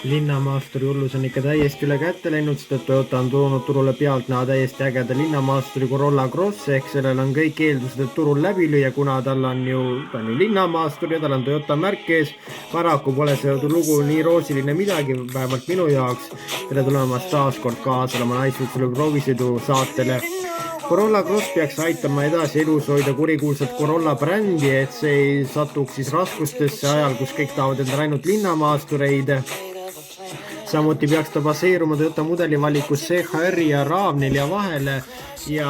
Linnamaasturi hullus on ikka täiesti üle kätte läinud, sest et Toyota on toonud turule pealtnäha täiesti ägeda linnamaasturi Corolla Cross, ehk sellel on kõik eeldused, et turul läbi lüüa, kuna ta on ju linnamaastur ja tal on Toyota märk ees. Paraku pole see lugu nii roosiline midagi, vähemalt minu jaoks. Tere tulemast taas kord kaasa oma naisvõtsule proovisõidu saatele. Corolla Cross peaks aitama edasi elus hoida kurikuulsat Corolla brändi, et see ei satuks siis raskustesse ajal, kus kõik tahavad endale ainult linnamaastureid. Samuti peaks ta baseeruma Toyota mudelivalikus CHR-i ja RAV4 vahele ja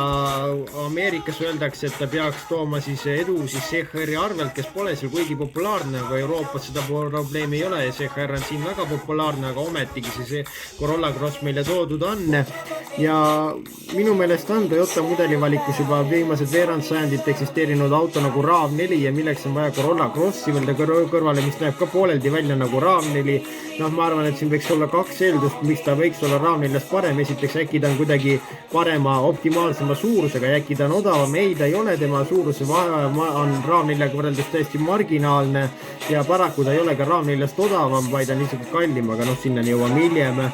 Ameerikas öeldakse, et ta peaks tooma siis edu siis CHR-i arvelt, kes pole seal kuigi populaarne, aga Euroopas seda probleemi ei ole ja CHR on siin väga populaarne, aga ometigi see Corolla Cross meile toodud on. Ja minu meelest on Toyota mudelivalikus juba viimased veerand sajandit eksisteerinud auto nagu RAV4 ja milleks on vaja Corolla Crossi veel kõrvale, mis näeb ka pooleldi välja nagu RAV4. Ma arvan, et siin võiks olla kaks eeldust, miks ta võiks olla RAV4-st parem. Esiteks äkki ta on kuidagi parema optimaalsema suurusega ja äkki ta on odavam. Ei, ta ei ole, tema suuruse on RAV4-ga võrreldes täiesti marginaalne ja paraku ta ei ole ka RAV4-st odavam, vaid on isegi kallim, aga sinna jõuame hiljem.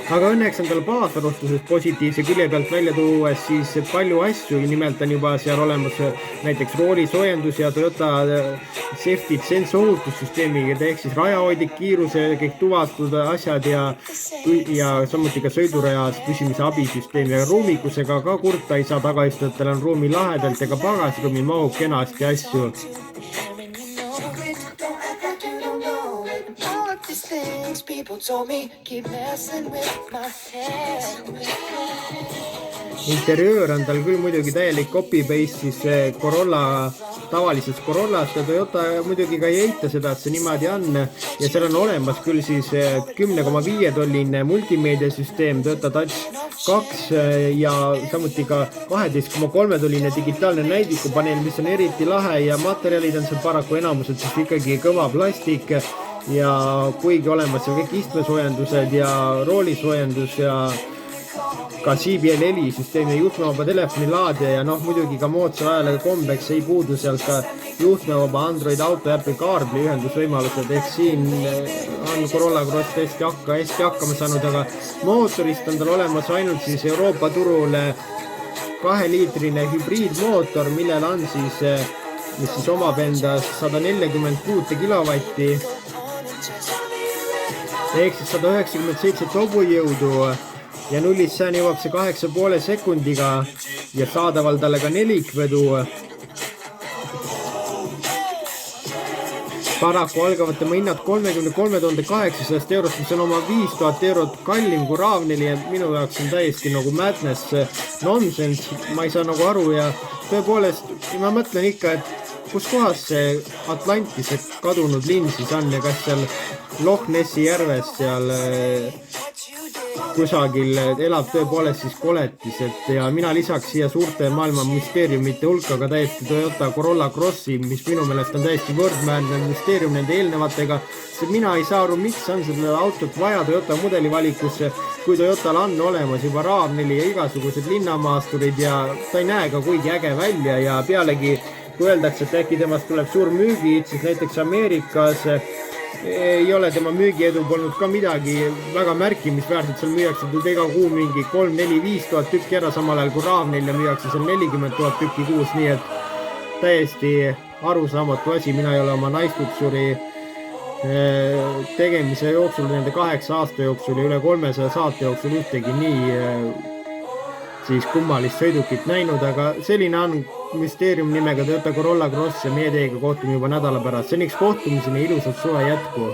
Aga õnneks on tal baasarustusest positiivse külje pealt välja tuues siis palju asju, nimelt on juba seal olemas näiteks roolisoojendus ja Toyota Safety Sense ohutussüsteemiga, ehk siis rajahoidlik kiiruse, kõik tuvastatud asjad ja samuti ka sõidurajas püsimise abisüsteemi ja ruumikusega ka kurta ei saa, tagaistujatel on ruumi lahedalt ja ka pagasruumi mahub kenasti asju. Interiöör on tal küll muidugi täielik copy-paste siis Corolla, tavalisest Corollast ja Toyota muidugi ka ei eita seda, et see niimoodi on ja seal on olemas küll siis 10,5 tolline multimeediasüsteem Toyota Touch 2 ja samuti ka 12,3 tolline digitaalne näidikupaneel, mis on eriti lahe ja materjalid on seal paraku enamuselt siis ikkagi kõva plastik ja kuigi olemas seal kõik istmesoojendused ja roolisoojendus ja ka CBL4 süsteemi juhtmevaba telefonilaadija ja muidugi ka moodsal ajal kombeks ei puudu sealt ka juhtmevaba Android Auto Apple CarPlay ühendusvõimalused, ehk siin on Corolla Cross hästi hakkama saanud, aga mootorist on tal olemas ainult siis Euroopa turul 2-liitrine hübriidmootor, millel on siis, mis siis omab endas 146 kilovatti ehk siis 197 hobujõudu ja nullist sääni jõuab see 8,5 sekundiga ja saadaval talle ka nelikvedu. Paraku algavad tema hinnad 33 800 eurost, mis on oma 5000 eurot kallim kui RAV4 ja minu jaoks on täiesti nagu madness, nonsense, ma ei saa nagu aru ja tõepoolest ma mõtlen ikka, et kus kohas see Atlantise kadunud linn siis on ja kas seal Loch Nessi järves seal kusagil elab tõepoolest siis koletis, ja mina lisaks siia suurte maailma müsteeriumite hulka ka täiesti Toyota Corolla Crossi, mis minu meelest on täiesti võrdmäärne müsteerium nende eelnevatega, sest mina ei saa aru, miks on seda autot vaja Toyota mudelivalikusse, kui Toyotal on olemas juba RAV4 ja igasugused linnamaasturid ja ta ei näe ka kuigi äge välja ja pealegi kui öeldakse, et äkki temast tuleb suur müügi, siis näiteks Ameerikas ei ole tema müügiedu polnud ka midagi väga märkimisväärselt, seal müüakse iga kuu mingi 3, 4, 5 tuhat tükki ära, samal ajal kui RAV4 müüakse seal 40 000 tükki kuus, nii et täiesti arusaamatu asi, mina ei ole oma naiskutsuri tegemise jooksul, nende 8 aasta jooksul ja üle 300 saate jooksul ühtegi nii siis kummalist sõidukit näinud, aga selline on müsteerium nimega Toyota Corolla Cross ja meie teiega kohtume juba nädala pärast. Seniks kohtumiseni ilusat suve jätku!